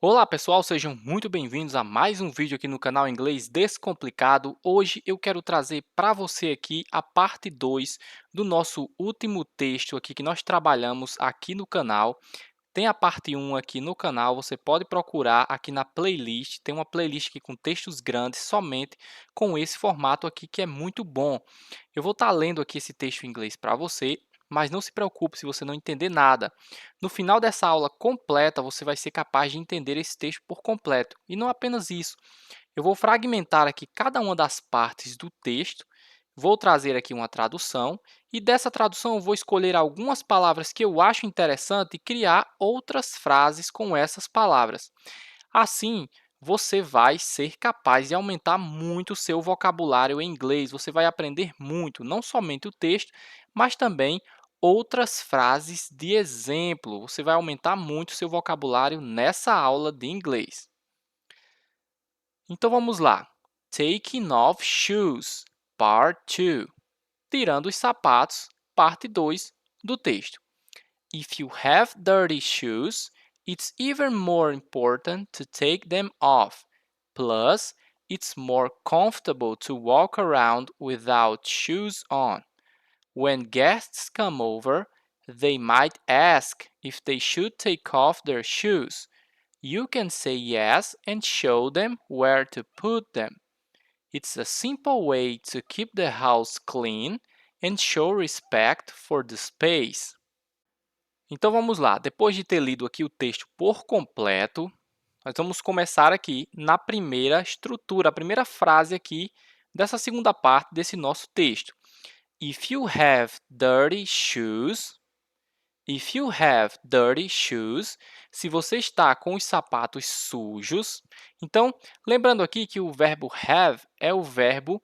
Olá pessoal, sejam muito bem-vindos a mais um vídeo aqui no canal Inglês Descomplicado. Hoje eu quero trazer para você aqui a parte 2 do nosso último texto aqui que nós trabalhamos aqui no canal. Tem a parte 1 aqui no canal, você pode procurar aqui na playlist, tem uma playlist aqui com textos grandes somente com esse formato aqui que é muito bom. Eu vou estar lendo aqui esse texto em inglês para você, mas não se preocupe se você não entender nada. No final dessa aula completa, você vai ser capaz de entender esse texto por completo. E não apenas isso, eu vou fragmentar aqui cada uma das partes do texto, vou trazer aqui uma tradução e dessa tradução eu vou escolher algumas palavras que eu acho interessante e criar outras frases com essas palavras. Assim, você vai ser capaz de aumentar muito o seu vocabulário em inglês. Você vai aprender muito, não somente o texto, mas também outras frases de exemplo. Você vai aumentar muito o seu vocabulário nessa aula de inglês. Então vamos lá. Taking off shoes, part 2. Tirando os sapatos, parte 2 do texto. If you have dirty shoes, it's even more important to take them off. Plus, it's more comfortable to walk around without shoes on. When guests come over, they might ask if they should take off their shoes. You can say yes and show them where to put them. It's a simple way to keep the house clean and show respect for the space. Então vamos lá, depois de ter lido aqui o texto por completo, nós vamos começar aqui na primeira estrutura, a primeira frase aqui dessa segunda parte desse nosso texto. If you have dirty shoes, if you have dirty shoes, se você está com os sapatos sujos. Então, lembrando aqui que o verbo have é o verbo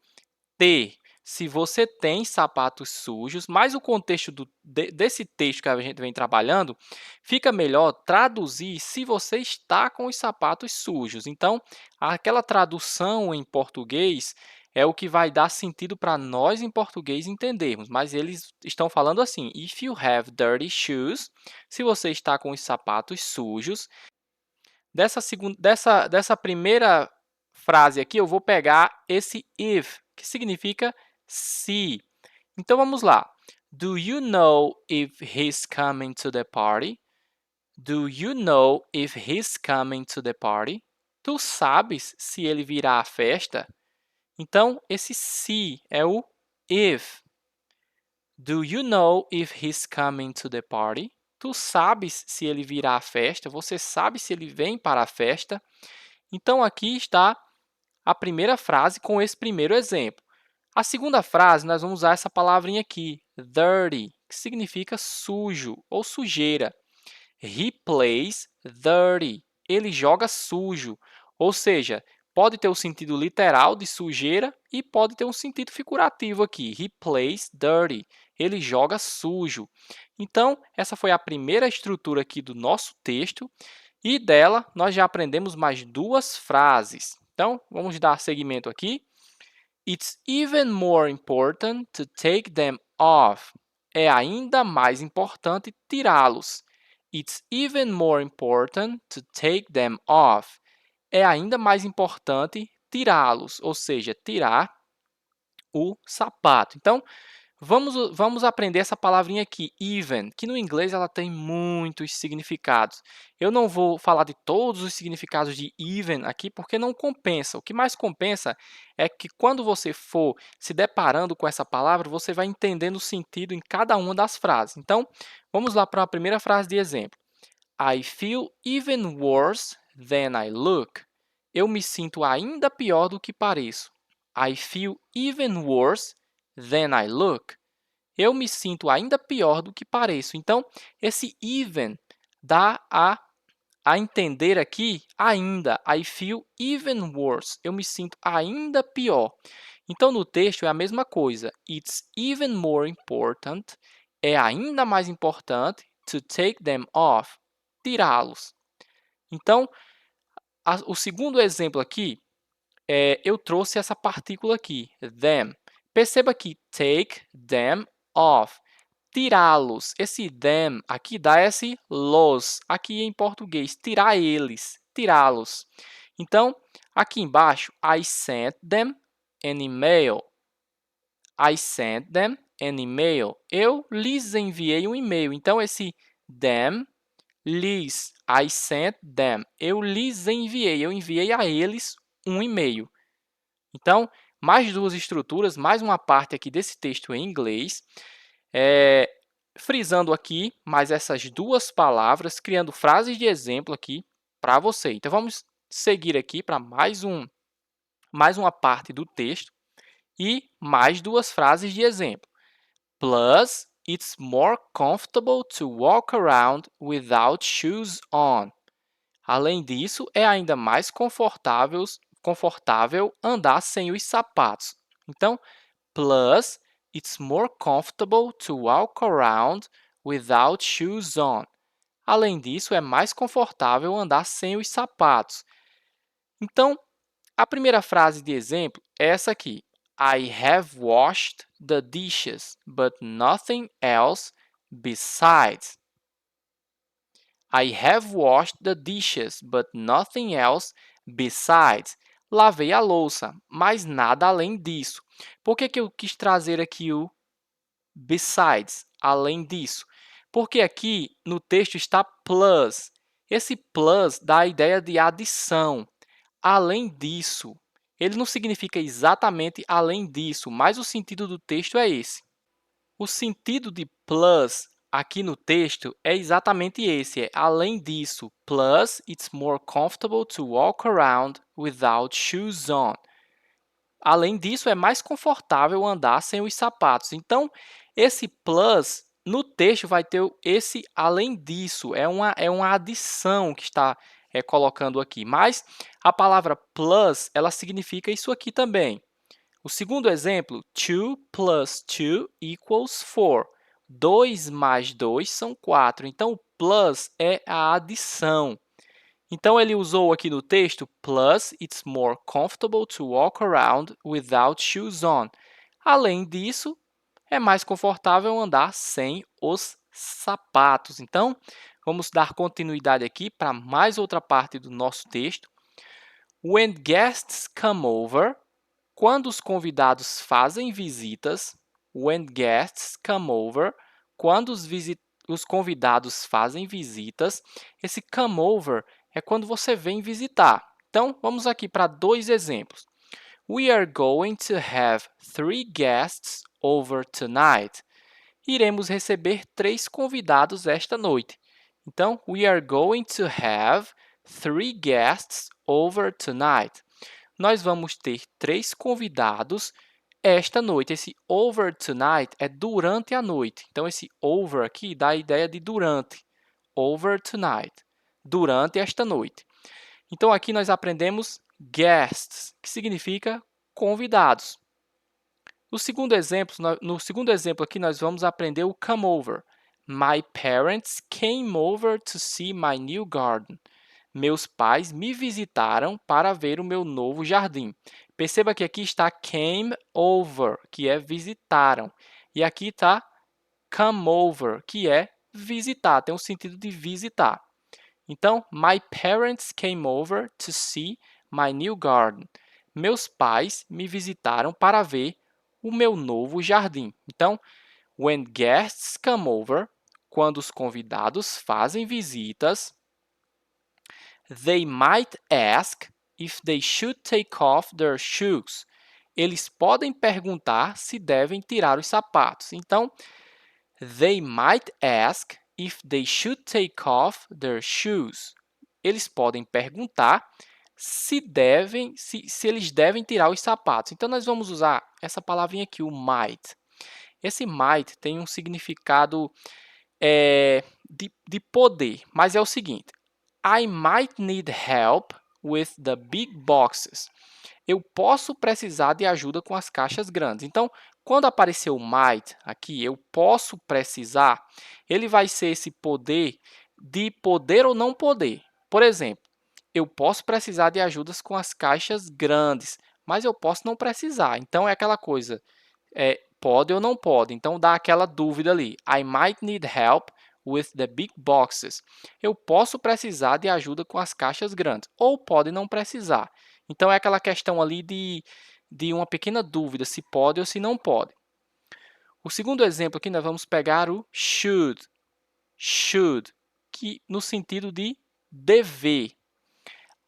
ter. Se você tem sapatos sujos, mas o contexto desse texto que a gente vem trabalhando, fica melhor traduzir se você está com os sapatos sujos. Então, aquela tradução em português é o que vai dar sentido para nós em português entendermos, mas eles estão falando assim, if you have dirty shoes, se você está com os sapatos sujos. Dessa primeira frase aqui, eu vou pegar esse if, que significa se. Então, vamos lá. Do you know if he's coming to the party? Do you know if he's coming to the party? Tu sabes se ele virá à festa? Então, esse se é o if. Do you know if he's coming to the party? Tu sabes se ele virá à festa? Você sabe se ele vem para a festa? Então, aqui está a primeira frase com esse primeiro exemplo. A segunda frase, nós vamos usar essa palavrinha aqui, dirty, que significa sujo ou sujeira. He plays dirty. Ele joga sujo. Ou seja, pode ter o sentido literal de sujeira e pode ter um sentido figurativo aqui. He plays dirty. Ele joga sujo. Então, essa foi a primeira estrutura aqui do nosso texto. E dela, nós já aprendemos mais duas frases. Então, vamos dar seguimento aqui. It's even more important to take them off. É ainda mais importante tirá-los. It's even more important to take them off. É ainda mais importante tirá-los, ou seja, tirar o sapato. Então, vamos aprender essa palavrinha aqui, even, que no inglês ela tem muitos significados. Eu não vou falar de todos os significados de even aqui, porque não compensa. O que mais compensa é que quando você for se deparando com essa palavra, você vai entendendo o sentido em cada uma das frases. Então, vamos lá para a primeira frase de exemplo. I feel even worse than I look. Eu me sinto ainda pior do que pareço. I feel even worse than I look. Eu me sinto ainda pior do que pareço. Então, esse even dá a entender aqui ainda. I feel even worse. Eu me sinto ainda pior. Então, no texto é a mesma coisa. It's even more important. É ainda mais importante to take them off. Tirá-los. Então, o segundo exemplo aqui, eu trouxe essa partícula aqui, them. Perceba que take them off, tirá-los. Esse them aqui dá esse los, aqui em português, tirar eles. tirá-los. Então, aqui embaixo, I sent them an email. I sent them an email. Eu lhes enviei um e-mail. Então, esse them, lhes, I sent them. Eu lhes enviei. Eu enviei a eles um e-mail. Então, mais duas estruturas, mais uma parte aqui desse texto em inglês. Frisando aqui mais essas duas palavras, criando frases de exemplo aqui para você. Então, vamos seguir aqui para mais uma parte do texto e mais duas frases de exemplo. Plus, it's more comfortable to walk around without shoes on. Além disso, é ainda mais confortável andar sem os sapatos. Então, plus, it's more comfortable to walk around without shoes on. Além disso, é mais confortável andar sem os sapatos. Então, a primeira frase de exemplo é essa aqui. I have washed the dishes, but nothing else besides. I have washed the dishes, but nothing else besides. Lavei a louça, mas nada além disso. Por que eu quis trazer aqui o besides, além disso? Porque aqui no texto está plus. Esse plus dá a ideia de adição. Além disso. Ele não significa exatamente além disso, mas o sentido do texto é esse. O sentido de plus aqui no texto é exatamente esse, é além disso. Plus, it's more comfortable to walk around without shoes on. Além disso, é mais confortável andar sem os sapatos. Então, esse plus no texto vai ter esse além disso, é uma adição que está colocando aqui. Mas a palavra plus, ela significa isso aqui também. O segundo exemplo, 2 plus 2 equals 4. 2 mais 2 são 4. Então, o plus é a adição. Então, ele usou aqui no texto, plus, it's more comfortable to walk around without shoes on. Além disso, é mais confortável andar sem os sapatos. Então, vamos dar continuidade aqui para mais outra parte do nosso texto. When guests come over, quando os convidados fazem visitas. When guests come over, quando os convidados fazem visitas. Esse come over é quando você vem visitar. Então, vamos aqui para dois exemplos. We are going to have 3 guests over tonight. Iremos receber 3 convidados esta noite. Então, we are going to have 3 guests over tonight. Nós vamos ter 3 convidados esta noite. Esse over tonight é durante a noite. Então, esse over aqui dá a ideia de durante. Over tonight. Durante esta noite. Então, aqui nós aprendemos guests, que significa convidados. No segundo exemplo aqui, nós vamos aprender o come over. My parents came over to see my new garden. Meus pais me visitaram para ver o meu novo jardim. Perceba que aqui está came over, que é visitaram. E aqui está come over, que é visitar, tem o sentido de visitar. Então, my parents came over to see my new garden. Meus pais me visitaram para ver o meu novo jardim. Então, when guests come over, quando os convidados fazem visitas, they might ask if they should take off their shoes. Eles podem perguntar se devem tirar os sapatos. Então, they might ask if they should take off their shoes. Eles podem perguntar se eles devem tirar os sapatos. Então, nós vamos usar essa palavrinha aqui, o might. Esse might tem um significado de poder, mas é o seguinte. I might need help with the big boxes. Eu posso precisar de ajuda com as caixas grandes. Então, quando aparecer o might aqui, eu posso precisar, ele vai ser esse poder de poder ou não poder. Por exemplo, eu posso precisar de ajudas com as caixas grandes, mas eu posso não precisar. Então, é aquela coisa, pode ou não pode. Então, dá aquela dúvida ali. I might need help with the big boxes. Eu posso precisar de ajuda com as caixas grandes, ou pode não precisar. Então, é aquela questão ali de uma pequena dúvida, se pode ou se não pode. O segundo exemplo aqui, nós vamos pegar o should. Should, que no sentido de dever.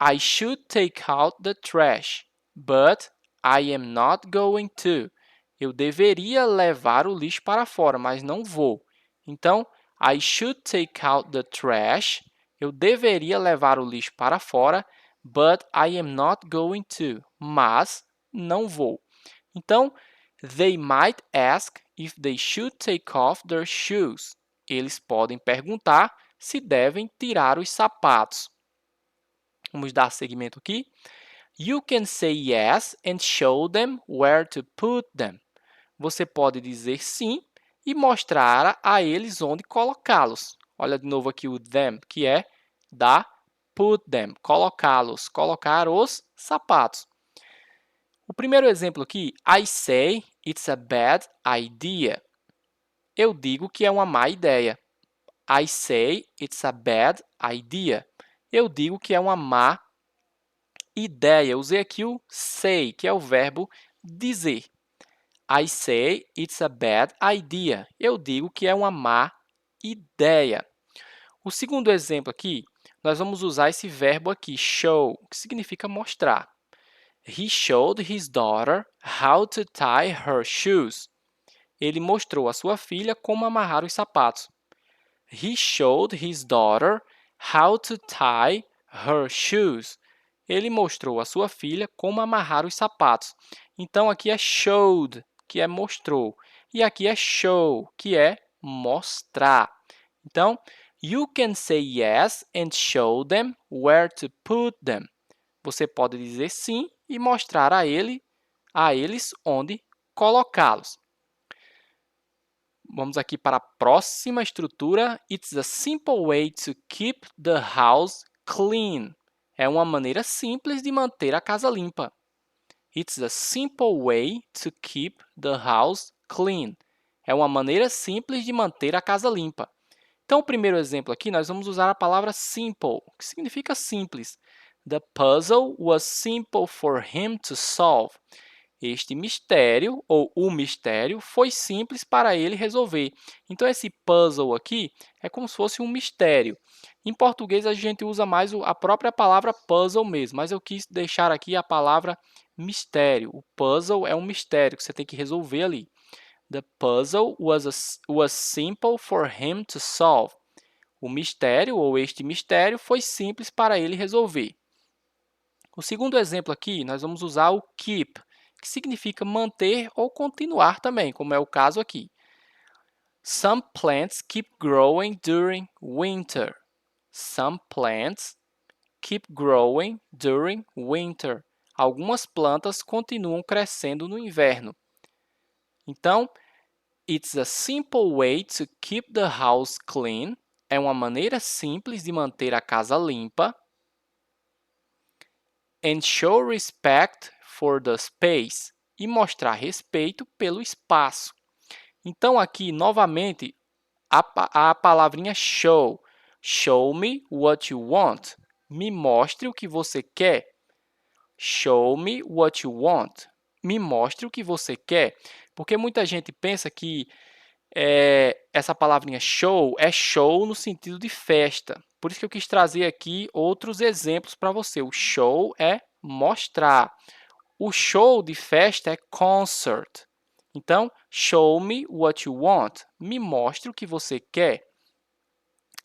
I should take out the trash, but I am not going to. Eu deveria levar o lixo para fora, mas não vou. Então, I should take out the trash. Eu deveria levar o lixo para fora, but I am not going to. Mas não vou. Então, they might ask if they should take off their shoes. Eles podem perguntar se devem tirar os sapatos. Vamos dar seguimento aqui. You can say yes and show them where to put them. Você pode dizer sim e mostrar a eles onde colocá-los. Olha de novo aqui o them, que é da put them, colocá-los, colocar os sapatos. O primeiro exemplo aqui, I say it's a bad idea. Eu digo que é uma má ideia. I say it's a bad idea. Eu digo que é uma má ideia. Eu usei aqui o say, que é o verbo dizer. I say it's a bad idea. Eu digo que é uma má ideia. O segundo exemplo aqui, nós vamos usar esse verbo aqui, show, que significa mostrar. He showed his daughter how to tie her shoes. Ele mostrou à sua filha como amarrar os sapatos. He showed his daughter how to tie her shoes. Ele mostrou à sua filha como amarrar os sapatos. Então, aqui é showed, que é mostrou. E aqui é show, que é mostrar. Então, you can say yes and show them where to put them. Você pode dizer sim e mostrar a eles onde colocá-los. Vamos aqui para a próxima estrutura. It's a simple way to keep the house clean. É uma maneira simples de manter a casa limpa. It's a simple way to keep the house clean. É uma maneira simples de manter a casa limpa. Então, o primeiro exemplo aqui, nós vamos usar a palavra simple, que significa simples. The puzzle was simple for him to solve. Este mistério, ou o mistério, foi simples para ele resolver. Então, esse puzzle aqui é como se fosse um mistério. Em português, a gente usa mais a própria palavra puzzle mesmo, mas eu quis deixar aqui a palavra mistério. O puzzle é um mistério que você tem que resolver ali. The puzzle was simple for him to solve. O mistério, ou este mistério, foi simples para ele resolver. O segundo exemplo aqui, nós vamos usar o keep, que significa manter ou continuar também, como é o caso aqui. Some plants keep growing during winter. Some plants keep growing during winter. Algumas plantas continuam crescendo no inverno. Então, it's a simple way to keep the house clean. É uma maneira simples de manter a casa limpa. And show respect for the space. E mostrar respeito pelo espaço. Então, aqui, novamente, a palavrinha show. Show me what you want. Me mostre o que você quer. Show me what you want. Me mostre o que você quer. Porque muita gente pensa que essa palavrinha show é show no sentido de festa. Por isso que eu quis trazer aqui outros exemplos para você. O show é mostrar. O show de festa é concert. Então, show me what you want. Me mostre o que você quer.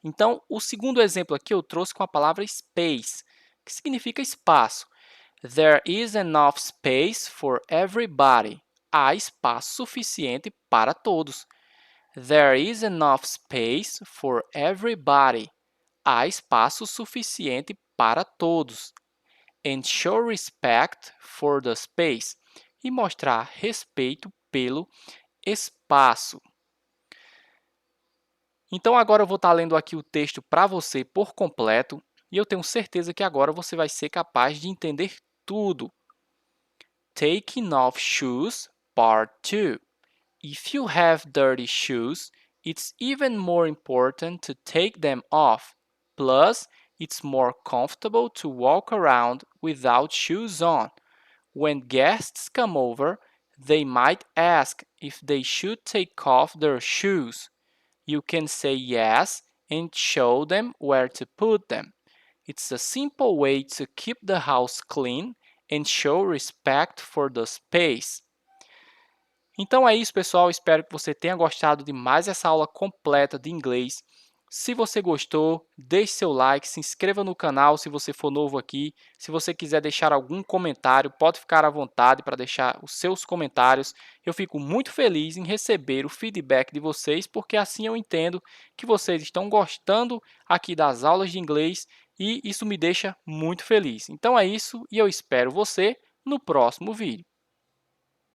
Então, o segundo exemplo aqui eu trouxe com a palavra space, que significa espaço. There is enough space for everybody. Há espaço suficiente para todos. There is enough space for everybody. Há espaço suficiente para todos. And show respect for the space. E mostrar respeito pelo espaço. Então, agora eu vou estar lendo aqui o texto para você por completo. E eu tenho certeza que agora você vai ser capaz de entender tudo. Taking off shoes, part 2. If you have dirty shoes, It's even more important to take them off. Plus, it's more comfortable to walk around without shoes on. When guests come over, they might ask if they should take off their shoes. You can say yes and show them where to put them. It's a simple way to keep the house clean and show respect for the space. Então é isso, pessoal. Espero que você tenha gostado de mais essa aula completa de inglês. Se você gostou, deixe seu like, se inscreva no canal se você for novo aqui. Se você quiser deixar algum comentário, pode ficar à vontade para deixar os seus comentários. Eu fico muito feliz em receber o feedback de vocês, porque assim eu entendo que vocês estão gostando aqui das aulas de inglês e isso me deixa muito feliz. Então é isso e eu espero você no próximo vídeo.